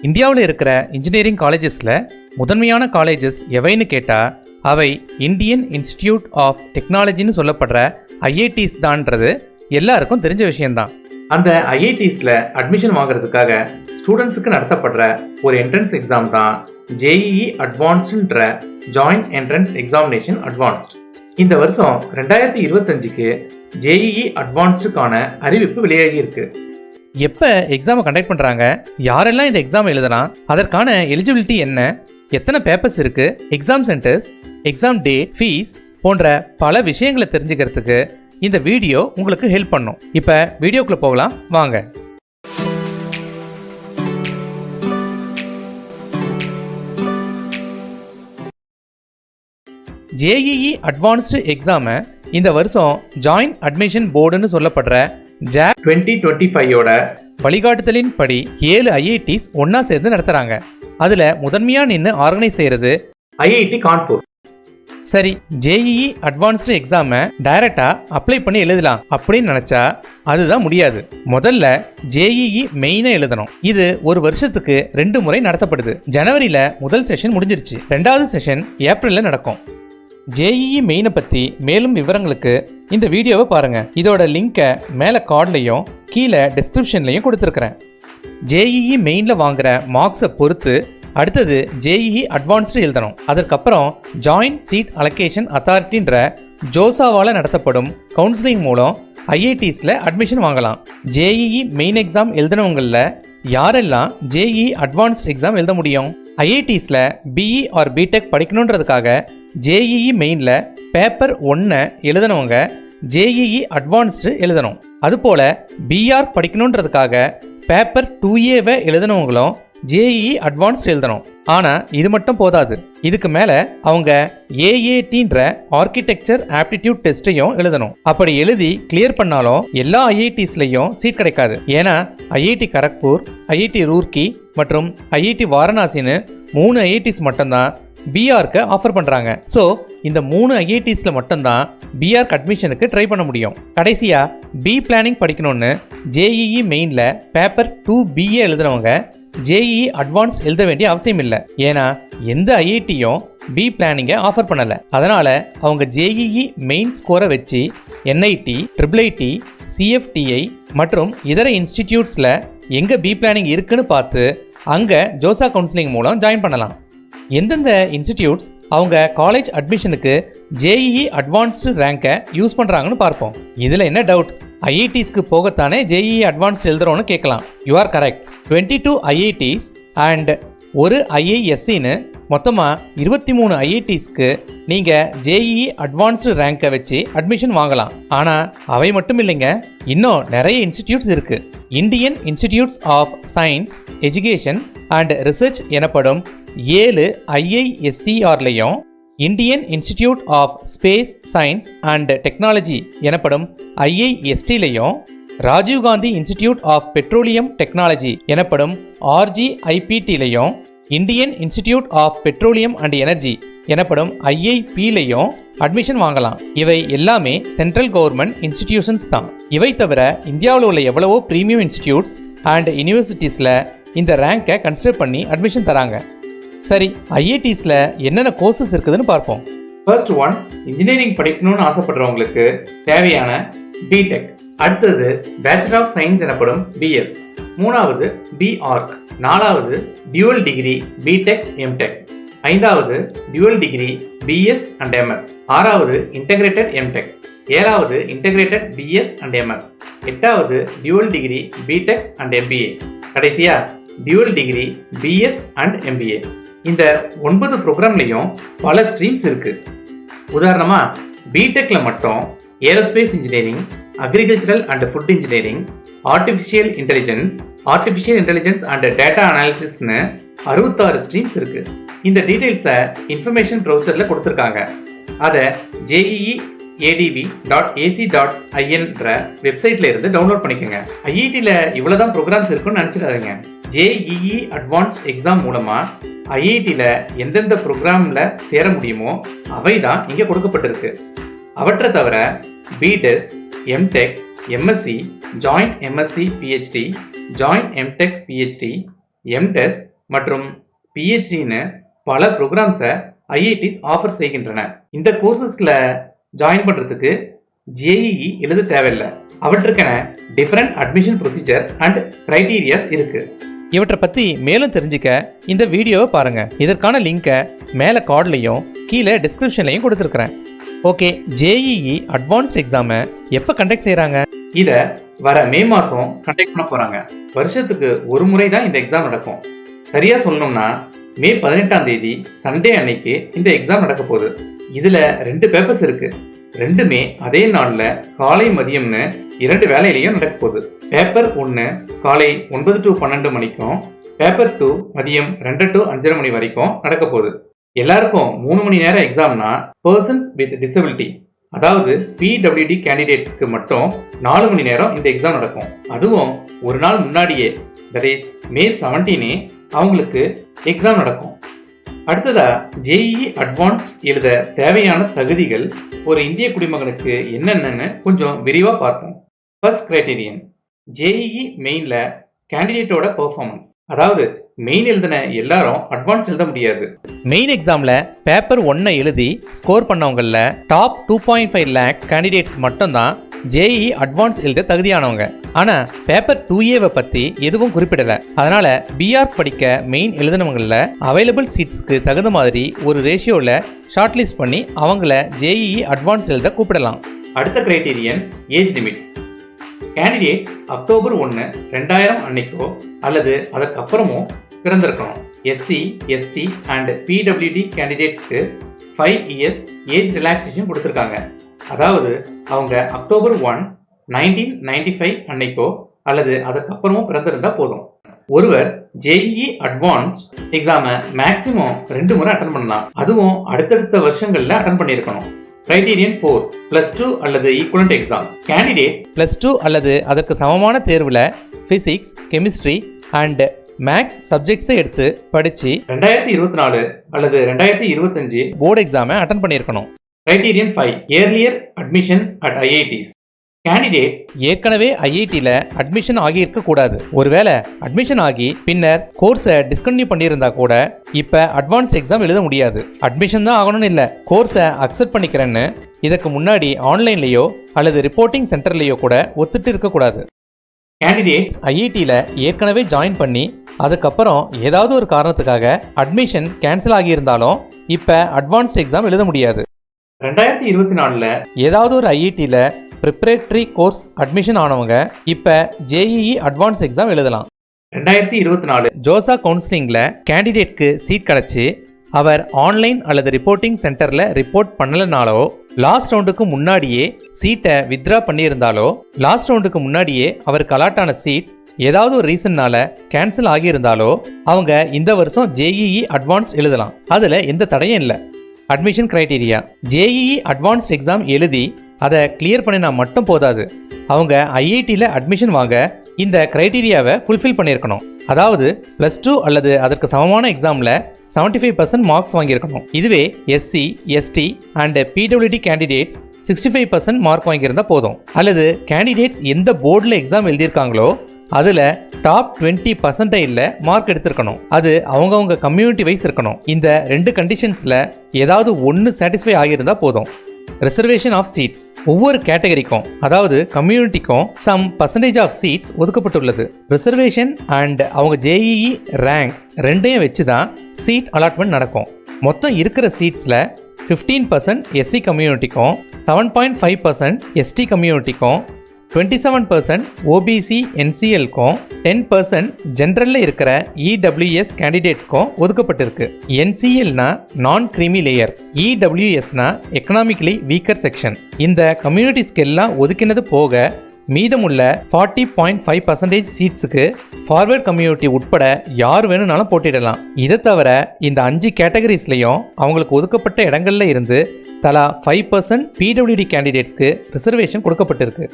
இந்தியாவில் இருக்கிற இன்ஜினியரிங் காலேஜஸில் முதன்மையான காலேஜஸ் எவைன்னு கேட்டால் அவை இந்தியன் இன்ஸ்டிடியூட் ஆஃப் டெக்னாலஜின்னு சொல்லப்படுற ஐஐடிஸ் தான்ன்றது எல்லாருக்கும் தெரிஞ்ச விஷயம்தான். அந்த ஐஐடிஸில் அட்மிஷன் வாங்குறதுக்காக ஸ்டூடெண்ட்ஸுக்கு நடத்தப்படுற ஒரு என்ட்ரன்ஸ் எக்ஸாம் தான் ஜேஇஇ அட்வான்ஸ்டுன்ற ஜாயிண்ட் என்ட்ரன்ஸ் எக்ஸாமினேஷன் அட்வான்ஸ்ட். இந்த வருஷம் 2025க்கு ஜேஇஇ அட்வான்ஸ்டுக்கான அறிவிப்பு வெளியாகி இருக்கு. எப்போ எக்ஸாமை கண்டக்ட் பண்ணுறாங்க, யாரெல்லாம் இந்த எக்ஸாம் எழுதலாம், அதற்கான எலிஜிபிலிட்டி என்ன, எத்தனை பேப்பர்ஸ் இருக்கு, exam centres, exam date, fees போன்ற பல விஷயங்களை தெரிஞ்சுக்கிறதுக்கு இந்த வீடியோ உங்களுக்கு ஹெல்ப் பண்ணும். இப்போ வீடியோக்குள்ள போகலாம் வாங்க. ஜேஇஇ அட்வான்ஸ்டு எக்ஸாமை இந்த வருஷம் ஜாயிண்ட் அட்மிஷன் போர்டுன்னு சொல்லப்படுற JAC 2025 வழிகாட்டுதலின் படி 7 ஐஐடிஸ் ஒன்னா சேர்ந்து நடத்துறாங்க. அதுல முதன்மையா நின்று ஆர்கனைஸ் செய்யறது ஐஐடி கான்பூர். சரி, ஜேஇஇ அட்வான்ஸ்டு எக்ஸாமை டைரக்டா அப்ளை பண்ணி எழுதலாம் அப்படின்னு நினைச்சா அதுதான் முடியாது. முதல்ல ஜேஇஇ மெயினை எழுதணும். இது ஒரு வருஷத்துக்கு 2 முறை நடத்தப்படுது. ஜனவரியில முதல் செஷன் முடிஞ்சிருச்சு, 2வது செஷன் ஏப்ரல்ல நடக்கும். ஜேஇஇ மெயினை பற்றி மேலும் விவரங்களுக்கு இந்த வீடியோவை பாருங்கள். இதோட லிங்கை மேலே கார்ட்லையும் கீழே டிஸ்கிரிப்ஷன்லையும் கொடுத்துருக்குறேன். ஜேஇஇ மெயினில் வாங்குற மார்க்ஸை பொறுத்து அடுத்தது ஜேஇஇ அட்வான்ஸ்டு எழுதணும். அதற்கப்புறம் ஜாயிண்ட் சீட் அலோகேஷன் அத்தாரிட்டின்ற ஜோசாவால் நடத்தப்படும் கவுன்சிலிங் மூலம் ஐஐடிஸில் அட்மிஷன் வாங்கலாம். ஜேஇஇ மெயின் எக்ஸாம் எழுதினவங்களில் யாரெல்லாம் ஜேஇஇ அட்வான்ஸ்ட் எக்ஸாம் எழுத முடியும்? ஐஐடிஸில் பிஇ ஆர் பிடெக் படிக்கணுன்றதுக்காக ஜேஇஇ மெயினில் பேப்பர் 1 எழுதினவங்க ஜேஇஇ அட்வான்ஸ்டு எழுதணும். அதுபோல் பிஆர் படிக்கணுன்றதுக்காக பேப்பர் 2A எழுதினவங்களும் ஜேஇஇ அட்வான்ஸ்டு எழுதணும். ஆனால் இது மட்டும் போதாது, இதுக்கு மேலே அவங்க ஏஏடின்ற ஆர்கிடெக்சர் ஆப்டிடியூட் டெஸ்ட்டையும் எழுதணும். அப்படி எழுதி கிளியர் பண்ணாலும் எல்லா ஐஐடிஸ்லையும் சீட் கிடைக்காது. ஏன்னா ஐஐடி கரக்பூர், ஐஐடி ரூர்க்கி மற்றும் ஐஐடி வாரணாசின்னு 3 ஐஐடிஸ் மட்டும்தான் பிஆர்க்கு ஆஃபர் பண்ணுறாங்க. ஸோ இந்த 3 ஐஐடிஸில் மட்டும்தான் பிஆர்க்கு அட்மிஷனுக்கு ட்ரை பண்ண முடியும். கடைசியாக பி பிளானிங் படிக்கணும்னு ஜேஇஇ மெயினில் பேப்பர் 2BA எழுதுனவங்க ஜேஇஇ அட்வான்ஸ் எழுத வேண்டிய அவசியம் இல்லை. ஏன்னா எந்த ஐஐடியும் பி பிளானிங்கை ஆஃபர் பண்ணலை. அதனால் அவங்க ஜேஇஇ மெயின் ஸ்கோரை வச்சு என்ஐடி, IIIT, CFTI மற்றும் இதர இன்ஸ்டிடியூட்ஸில் எங்கே பி பிளானிங் இருக்குன்னு பார்த்து அங்கே ஜோசா கவுன்சிலிங் மூலம் ஜாயின் பண்ணலாம். எந்தெந்த இன்ஸ்டிடியூட்ஸ் அவங்க காலேஜ் அட்மிஷனுக்கு ஜேஇஇ அட்வான்ஸ்டு ரேங்கை யூஸ் பண்ணுறாங்கன்னு பார்ப்போம். இதில் என்ன டவுட், ஐஐடிஸ்க்கு போகத்தானே ஜேஇஇ அட்வான்ஸ்டு எழுதுறோன்னு கேட்கலாம். You are correct. 22 IITs and ஒரு ஐஐஎஸ்சின்னு மொத்தமாக 23 ஐஐடிஸ்க்கு நீங்கள் ஜேஇஇ அட்வான்ஸ்டு ரேங்கை வச்சு அட்மிஷன் வாங்கலாம். ஆனால் அவை மட்டும் இல்லைங்க, இன்னும் நிறைய இன்ஸ்டிடியூட்ஸ் இருக்குது. Indian institutes of science, education and research எனப்படும் 7 ஐஐஎஸ்சிஆர்லையும், Indian institute of space science and technology எனப்படும் ஐஐஎஸ்டிலையும், Rajiv Gandhi institute of petroleum technology எனப்படும் RGIPTலையும், Indian institute of petroleum and energy எனப்படும் IIPலையும் அட்மிஷன் வாங்கலாம். இவை எல்லாமே சென்ட்ரல் கவர்மெண்ட் இன்ஸ்டிடியூஷன்ஸ் தான். இவை தவிர இந்தியாவில் உள்ள எவ்வளவோ ப்ரீமியம் இன்ஸ்டிடியூட்ஸ் அண்ட் யூனிவர்சிட்டிஸில் இந்த ரேங்கை கன்சிடர் பண்ணி அட்மிஷன் தராங்க. சரி, ஐஐடிஸில் என்னென்ன கோர்சஸ் இருக்குதுன்னு பார்ப்போம். ஃபர்ஸ்ட் ஒன், இன்ஜினியரிங் படிக்கணும்னு ஆசைப்படுறவங்களுக்கு தேவையான பிடெக். அடுத்தது பேச்சுலர் ஆஃப் சயின்ஸ் எனப்படும் BS. 3வது BArch. 4வது டியூவல் டிகிரி பிடெக் எம்டெக். 5வது dual degree BS and MS. 6வது இன்டகிரேட்டட் எம்டெக். 7வது இன்டகிரேட்டட் BS அண்ட் MS. 8வது dual degree BTech and MBA. கடைசியா dual degree BS and MBA. இந்த 9 ப்ரோக்ராம்லையும் பல ஸ்ட்ரீம்ஸ் இருக்கு. உதாரணமா பிடெக்ல மட்டும் aerospace engineering, agricultural and food engineering, artificial intelligence and data அனாலிசிஸ்னு 66 ஸ்ட்ரீம்ஸ் இருக்கு. இந்த டீடைல்ஸை இன்ஃபர்மேஷன் ப்ரௌசர்ல கொடுத்துருக்காங்க. அதை JEEADV.ac.in வெப்சைட்ல இருந்து டவுன்லோட் பண்ணிக்கோங்க. ஐஐடியில் இவ்வளவுதான் ப்ரோக்ராம்ஸ் இருக்குன்னு நினைச்சிடாதீங்க. ஜேஇஇ அட்வான்ஸ்ட் எக்ஸாம் மூலமா ஐஐடியில் எந்தெந்த ப்ரோக்ராம்ல சேர முடியுமோ அவை தான் இங்கே கொடுக்கப்பட்டிருக்கு. அவற்றை தவிர BDes, MTech, MSc, joint MSc PhD, joint MTech PhD, MDes, மற்றும் பிஹெச்டின்னு பல ப்ரோக்ராம்ஸை ஐஐடிஸ் ஆஃபர் செய்கின்றன. இந்த கோர்சஸ்ல ஜாயின் பண்றதுக்கு ஜேஇஇ எழுத தேவையில்லை. அவற்றுக்கென different admission procedure and criterias இருக்கு. இவற்றை பத்தி மேலும் தெரிஞ்சுக்க இந்த வீடியோவை பாருங்க. இதற்கான லிங்கை மேலே கார்ட்லையும் கீழே டிஸ்கிரிப்ஷன்லையும் கொடுத்துருக்குறேன். ஓகே, ஜேஇஇ அட்வான்ஸ்ட் எக்ஸாமை எப்போ கண்டக்ட் செய்கிறாங்க? இதை வர மே மாதம் கண்டக்ட் பண்ண போகிறாங்க. வருஷத்துக்கு ஒரு முறை தான் இந்த எக்ஸாம் நடக்கும். சரியாக சொல்லணும்னா மே 18ஆம் தேதி சண்டே அன்னைக்கு இந்த எக்ஸாம் நடக்க போகுது. இதில் 2 பேப்பர்ஸ் இருக்கு. ரெண்டுமே அதே நாளில் காலை மதியம்னு 2 வேலையிலையும் நடக்க போகுது. பேப்பர் 1 காலை 9 to 12 மணிக்கும், பேப்பர் 2 மதியம் 2 to 5:30 மணி வரைக்கும் நடக்க போகுது. எல்லாருக்கும் 3 மணி நேரம் எக்ஸாம்னா பர்சன்ஸ் வித் டிசபிலிட்டி, அதாவது பிடபிள்யூடி கேண்டிடேட்ஸ்க்கு மட்டும் 4 மணி நேரம் இந்த எக்ஸாம் நடக்கும். அதுவும் ஒரு நாள் முன்னாடியே, தட் இஸ் மே 17 அவங்களுக்கு எக்ஸாம் நடக்கும். அடுத்ததா ஜேஇஇ அட்வான்ஸ் எழுத தேவையான தகுதிகள் ஒரு இந்திய குடிமகனுக்கு என்னென்னு கொஞ்சம் விரிவாக பார்ப்போம். ஃபர்ஸ்ட் கிரைட்டீரியன், ஜேஇஇ மெயின்ல கேண்டிடேட்டோட பெர்ஃபார்மன்ஸ். அதாவது மெயின் எழுதின எல்லாரும் அட்வான்ஸ் எழுத முடியாது. மெயின் எக்ஸாம்ல பேப்பர் 1 எழுதி ஸ்கோர் பண்ணவங்கள டாப் 2.5 lakhs கேண்டிடேட்ஸ் மட்டும்தான் ஜேஇஇ அட்வான்ஸ் எழுத தகுதியானவங்க. ஆனா பேப்பர் 2A பத்தி எதுவும் குறிப்பிடல. அதனால பிஆர் படிக்க மெயின் எழுதினவங்கள அவைலபிள் சீட்ஸ்க்கு தகுந்த மாதிரி ஒரு ரேஷியோல ஷார்ட் லிஸ்ட் பண்ணி அவங்கள ஜேஇஇ அட்வான்ஸ் எழுத கூப்பிடலாம். அடுத்த criterion age limit. Candidates October 1, 2000 அன்னைக்கோ அல்லது அதற்கு அப்புறமோ பிறந்திருக்கணும். எஸ்சி, எஸ்டி அண்ட் பிடபிள்யூடி கேண்டிடேட்ஸ்க்கு 5 years ஏஜ் ரிலாக்ஸேஷன் கொடுத்துருக்காங்க. அதாவது அவங்க அக்டோபர் 1, 1995 அன்னைக்கோ அல்லது அதற்கு அப்புறமோ பிறந்திருந்தா போதும். ஒருவர் ஜேஇஇ அட்வான்ஸ்ட் எக்ஸாமை மேக்சிமம் 2 முறை அட்டன் பண்ணலாம். அதுவும் அடுத்தடுத்த வருஷங்கள்ல அட்டன் பண்ணியிருக்கணும். கிரைட்டீரியன் 4, +2 அல்லது ஈக்குவலண்ட் எக்ஸாம். கேண்டிடேட் +2 அல்லது அதற்கு சமமான தேர்வில் பிசிக்ஸ், கெமிஸ்ட்ரி அண்ட் மேக்ஸ் சப்ஜெக்ட்ஸை எடுத்து படித்து 2024 அல்லது 2025 போர்டு எக்ஸாமை அட்டன் பண்ணியிருக்கணும். Criterion 5, earlier admission at IITs. Candidate ஏற்கனவே ஐஐடியில் அட்மிஷன் ஆகியிருக்க கூடாது. ஒருவேளை அட்மிஷன் ஆகி பின்னர் கோர்ஸை டிஸ்கன்டினியூ பண்ணியிருந்தா கூட இப்போ அட்வான்ஸ் எக்ஸாம் எழுத முடியாது. அட்மிஷன் தான் ஆகணும்னு இல்லை, கோர்ஸை அக்செப்ட் பண்ணிக்கிறேன்னு இதுக்கு முன்னாடி ஆன்லைன்லேயோ அல்லது ரிப்போர்ட்டிங் சென்டர்லேயோ கூட ஒத்துட்டு இருக்கக்கூடாது. கேண்டிடேட்ஸ் ஐஐடியில் ஏற்கனவே ஜாயின் பண்ணி அதுக்கப்புறம் ஏதாவது ஒரு காரணத்துக்காக அட்மிஷன் கேன்சல் ஆகியிருந்தாலும் இப்போ அட்வான்ஸ்ட் எக்ஸாம் எழுத முடியாது. 2024 ஏதாவது ஒரு ஐஐடியில் ப்ரிப்பரேட்டரி கோர்ஸ் அட்மிஷன் ஆனவங்க இப்போ ஜேஇஇ அட்வான்ஸ் எக்ஸாம் எழுதலாம். 2024 ஜோசா கவுன்சிலிங்கில் கேண்டிடேட்க்கு சீட் கிடச்சி அவர் ஆன்லைன் அல்லது ரிப்போர்ட்டிங் சென்டரில் ரிப்போர்ட் பண்ணலைனாலோ, லாஸ்ட் ரவுண்டுக்கு முன்னாடியே சீட்டை வித்ரா பண்ணியிருந்தாலோ, லாஸ்ட் ரவுண்டுக்கு முன்னாடியே அவருக்கு அலாட்டான சீட் ஏதாவது ஒரு ரீசன்னால கேன்சல் ஆகியிருந்தாலோ அவங்க இந்த வருஷம் ஜேஇஇ அட்வான்ஸ் எழுதலாம். அதில் எந்த தடையும் இல்லை. Admission criteria, JEE advanced exam எழுதி அதை கிளியர் பண்ணினா மட்டும் போதாது. அவங்க ஐஐடியில் அட்மிஷன் வாங்க இந்த கிரைட்டீரியாவை ஃபுல்ஃபில் பண்ணியிருக்கணும். அதாவது +2 அல்லது அதற்கு சமமான எக்ஸாமில் 75% மார்க்ஸ் வாங்கியிருக்கணும். இதுவே எஸ்சி, எஸ்டி அண்ட் பிடபிள்யூடி கேண்டிடேட்ஸ் 65% மார்க் வாங்கியிருந்தால் போதும். அல்லது கேண்டிடேட்ஸ் எந்த போர்டில் எக்ஸாம் எழுதியிருக்காங்களோ அதில் டாப் 20% மார்க் எடுத்திருக்கணும். அது அவங்கவுங்க கம்யூனிட்டி வைஸ் இருக்கணும். இந்த 2 கண்டிஷன்ஸில் ஏதாவது ஒன்று சாட்டிஸ்ஃபை ஆகியிருந்தால் போதும். ரிசர்வேஷன் ஆஃப் சீட்ஸ், ஒவ்வொரு கேட்டகரிக்கும் அதாவது கம்யூனிட்டிக்கும் சம் பர்சன்டேஜ் ஆஃப் சீட்ஸ் ஒதுக்கப்பட்டுள்ளது. ரிசர்வேஷன் அண்ட் அவங்க ஜேஇஇ ரேங்க் ரெண்டையும் வச்சு தான் சீட் அலாட்மெண்ட் நடக்கும். மொத்தம் இருக்கிற சீட்ஸில் 15% எஸ்சி கம்யூனிட்டிக்கும், 7.5% எஸ்டி கம்யூனிட்டிக்கும், 27% ஓபிசி என்சிஎல்க்கும், 10% ஜென்ரலில் இருக்கிற இடபிள்யூஎஸ் கேண்டிடேட்ஸ்க்கும் ஒதுக்கப்பட்டிருக்கு. என்சிஎல்னா நான் கிரீமி லேயர், இடபிள்யூஎஸ்னா எக்கனாமிக்கலி வீக்கர் செக்ஷன். இந்த கம்யூனிட்டிஸ்க்கு எல்லாம் ஒதுக்கினது போக மீதமுள்ள 40.5% சீட்ஸுக்கு ஃபார்வர்ட் கம்யூனிட்டி உட்பட யார் வேணும்னாலும் போட்டிடலாம். இதை தவிர இந்த 5 கேட்டகரிஸ்லையும் அவங்களுக்கு ஒதுக்கப்பட்ட இடங்கள்ல இருந்து தலா 5% பிடபிள்யூடி கேண்டிடேட்ஸ்க்கு ரிசர்வேஷன் கொடுக்கப்பட்டிருக்கு.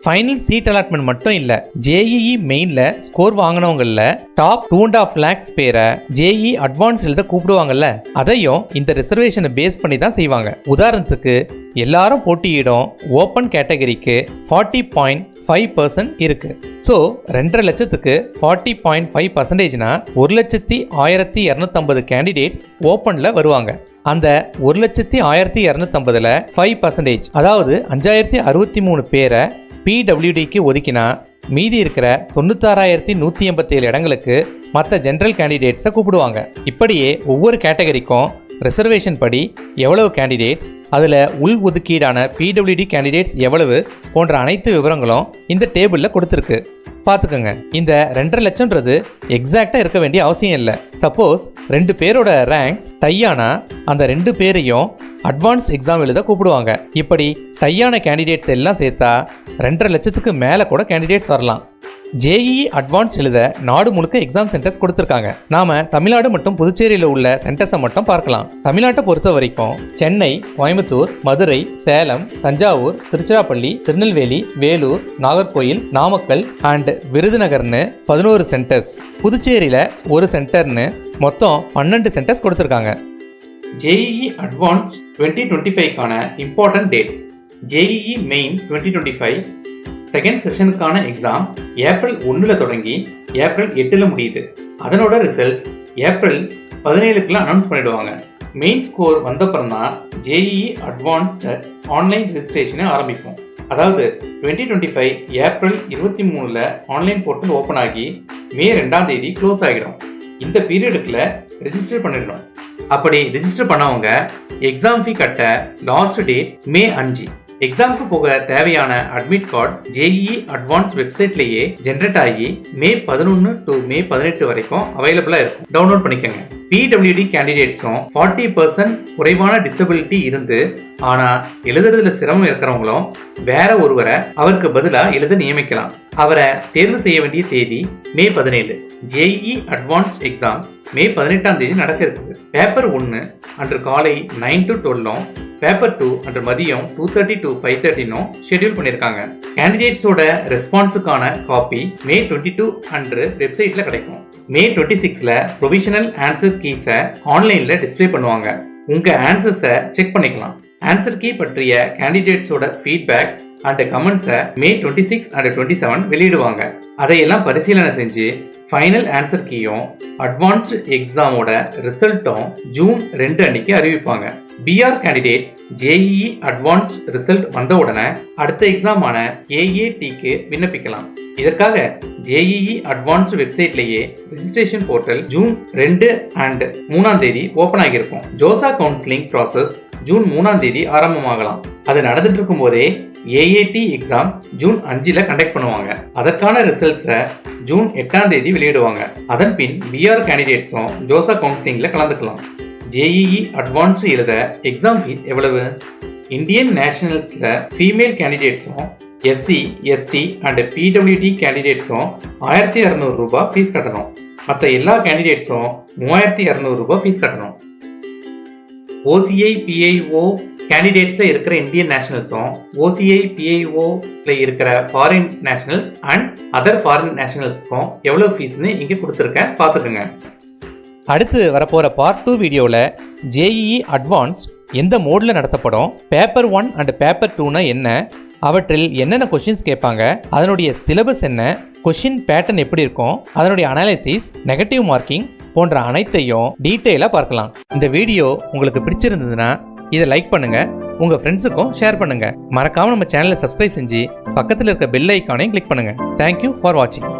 ஃபைனல் சீட் அலாட்மெண்ட் மட்டும் இல்லை, ஜேஇஇ மெயினில் ஸ்கோர் வாங்கினவங்களில் டாப் 2.5 lakhs பேரை ஜேஇஇ அட்வான்ஸ் எழுத கூப்பிடுவாங்கல்ல, அதையும் இந்த ரிசர்வேஷனை பேஸ் பண்ணி தான் செய்வாங்க. உதாரணத்துக்கு எல்லாரும் போட்டியிடும் ஓப்பன் கேட்டகரிக்கு 40.5 5% இருக்கு. ஸோ 2.5 லட்சத்துக்கு 40.5%னா 1,1250 கேண்டிடேட்ஸ் ஓப்பனில் வருவாங்க. அந்த 1,1250ல் 5%, அதாவது 5,063 பேரை பிடபிள்யூடிக்கு ஒதுக்கினா மீதி இருக்கிற 96,187 இடங்களுக்கு மற்ற ஜென்ரல் கேண்டிடேட்ஸை கூப்பிடுவாங்க. இப்படியே ஒவ்வொரு கேட்டகரிக்கும் ரிசர்வேஷன் படி எவ்வளவு கேண்டிடேட்ஸ், அதில் உள் ஒதுக்கீடான பிடபிள்யூடி கேண்டிடேட்ஸ் எவ்வளவு போன்ற அனைத்து விவரங்களும் இந்த டேபிளில் கொடுத்துருக்கு. பார்த்துக்கோங்க. இந்த 2.5 லட்சம்ன்றது எக்ஸாக்டாக இருக்க வேண்டிய அவசியம் இல்லை. சப்போஸ் 2 பேரோட ரேங்க்ஸ் டையானா அந்த 2 பேரையும் அட்வான்ஸ்ட் எக்ஸாம் எழுத கூப்பிடுவாங்க. இப்படி டையான கேண்டிடேட்ஸ் எல்லாம் சேர்த்தா 2.5 லட்சத்துக்கு மேலே கூட கேண்டிடேட்ஸ் வரலாம். ஜேஇஇ அட்வான்ஸ் எழுத நாடு முழுக்க எக்ஸாம் சென்டர்ஸ் கொடுத்துருக்காங்க. நாம தமிழ்நாடு மற்றும் புதுச்சேரியில் உள்ள சென்டர்ஸை மட்டும் பார்க்கலாம். தமிழ்நாட்டை பொறுத்த வரைக்கும் சென்னை, கோயம்புத்தூர், மதுரை, சேலம், தஞ்சாவூர், திருச்சிராப்பள்ளி, திருநெல்வேலி, வேலூர், நாகர்கோயில், நாமக்கல் அண்ட் விருதுநகர்னு 11 சென்டர்ஸ், புதுச்சேரியில் 1 சென்டர்னு மொத்தம் 12 சென்டர்ஸ் கொடுத்துருக்காங்க. ஜேஇஇ அட்வான்ஸ் 2025க்கான important dates. JEE main 2025 second செஷனுக்கான எக்ஸாம் ஏப்ரல் 1 தொடங்கி ஏப்ரல் 8 முடியுது. அதனோட ரிசல்ட்ஸ் ஏப்ரல் 17 அனௌன்ஸ் பண்ணிடுவாங்க. மெயின் ஸ்கோர் வந்தப்புறம் தான் ஜேஇஇ அட்வான்ஸ்டு ஆன்லைன் ரெஜிஸ்ட்ரேஷனை ஆரம்பிக்கும். அதாவது 2025 ஏப்ரல் 23 ஆன்லைன் போர்ட்டல் ஓப்பன் ஆகி மே 2 க்ளோஸ் ஆகிடும். இந்த பீரியடுக்குள்ள ரெஜிஸ்டர் பண்ணிடணும். அப்படி ரெஜிஸ்டர் பண்ணவங்க எக்ஸாம் ஃபீ கட்ட லாஸ்ட் டேட் மே 5. எக்ஸாமுக்கு போக தேவையான அட்மிட் கார்டு ஜேஇஇ அட்வான்ஸ் வெப்சைட்லேயே ஜென்ரேட் ஆகி மே 11 to மே 18 வரைக்கும் அவைலபிளாக இருக்கும். டவுன்லோட் பண்ணிக்கோங்க. பிடபிள்யூடி கேண்டிடேட்ஸும் 40% குறைவான டிசபிலிட்டி இருந்து ஆனால் எழுதுறதுல சிரமம் இருக்கிறவங்களும் வேற ஒருவரை அவருக்கு பதிலாக எழுத நியமிக்கலாம். அவரை தேர்வு செய்ய வேண்டிய தேதி மே 17. ஜேஇஇ அட்வான்ஸ்ட் எக்ஸாம் மே 18 நடக்க இருக்குது. பேப்பர் 1 அன்று காலை 9 to 12, பேப்பர் 2 அன்று மதியம் 2:30 to 5:30 ஷெட்யூல் பண்ணியிருக்காங்க. கேண்டிடேட்ஸோட ரெஸ்பான்ஸுக்கான காப்பி மே 22 அன்று வெப்சைட்ல கிடைக்கும். மே 26 ப்ரொவிஷனல் ஆன்சர் கீஸை ஆன்லைன்ல டிஸ்பிளே பண்ணுவாங்க. உங்க ஆன்சர்ஸை செக் பண்ணிக்கலாம். ஆன்சர் கீ பற்றிய கேண்டிடேட்ஸோட ஃபீட்பேக் அண்ட் கமெண்ட்ஸை மே 26 and 27 வெளியிடுவாங்க. அதையெல்லாம் பரிசீலனை செஞ்சு ஃபைனல் ஆன்சர் கீயும் அட்வான்ஸ்டு எக்ஸாமோட ரிசல்ட்டும் ஜூன் 2 அன்னைக்கு அறிவிப்பாங்க. BArch candidate JEE advanced result வந்த உடனே அடுத்த எக்ஸாமான ஏஏடிக்கு விண்ணப்பிக்கலாம். இதற்காக ஜேஇஇ அட்வான்ஸ்டு வெப்சைட்லேயே registration portal June 2 and 3 open ஆகியிருக்கும். ஜோசா கவுன்சிலிங் ப்ராசஸ் ஜூன் 3 ஆரம்பமாகலாம். அது நடந்துட்டு இருக்கும் போதே ஏஏடி எக்ஸாம் ஜூன் 5 கண்டக்ட் பண்ணுவாங்க. அதற்கான ரிசல்ட்ஸை ஜூன் 8 வெளியிடுவாங்க. அதன் பின் பிஆர் கேண்டிடேட்ஸும் ஜோசா கவுன்சிலிங்ல கலந்துக்கலாம். ஜேஇஇ அட்வான்ஸ்டு எழுத எக்ஸாம் ஃபீஸ் எவ்வளவு? இந்தியன் நேஷனல்ஸ்ல ஃபீமேல் கேண்டிடேட்ஸும் எஸ்சி, எஸ்டி அண்ட் பிடபிள்யூடி கேண்டிடேட்ஸும் 1,200 ரூபாய் ஃபீஸ் கட்டணும். மற்ற எல்லா கேண்டிடேட்ஸும் 3,200 ரூபாய் ஃபீஸ் கட்டணும். ஓசிஐ பிஐஓ கேண்டிடேட்ஸ்ல இருக்கிற இந்தியன் நேஷனல்ஸும் ஓசிஐ பிஐஓல இருக்கிற foreign nationals and other foreign நேஷனல்ஸ்க்கும் எவ்வளவு ஃபீஸ்னு இங்கே கொடுத்துருக்கேன், பார்த்துக்குங்க. அடுத்து வரப்போற பார்ட் 2 வீடியோவில் ஜேஇஇ அட்வான்ஸ் எந்த மோடில் நடத்தப்படும், பேப்பர் 1 அண்ட் பேப்பர் 2னா என்ன, அவற்றில் என்னென்ன கொஷின்ஸ் கேட்பாங்க, அதனுடைய சிலபஸ் என்ன, கொஷின் பேட்டர்ன் எப்படி இருக்கும், அதனுடைய அனாலிசிஸ், நெகட்டிவ் மார்க்கிங் போன்ற அனைத்தையும் டீட்டெயிலாக பார்க்கலாம். இந்த வீடியோ உங்களுக்கு பிடிச்சிருந்ததுன்னா இதை லைக் பண்ணுங்க, உங்க ஃப்ரெண்ட்ஸுக்கும் ஷேர் பண்ணுங்க. மறக்காம நம்ம சேனலை சப்ஸ்கிரைப் செஞ்சு பக்கத்தில் இருக்க பெல் ஐக்கானையும் கிளிக் பண்ணுங்க. தேங்க்யூ ஃபார் வாட்சிங்.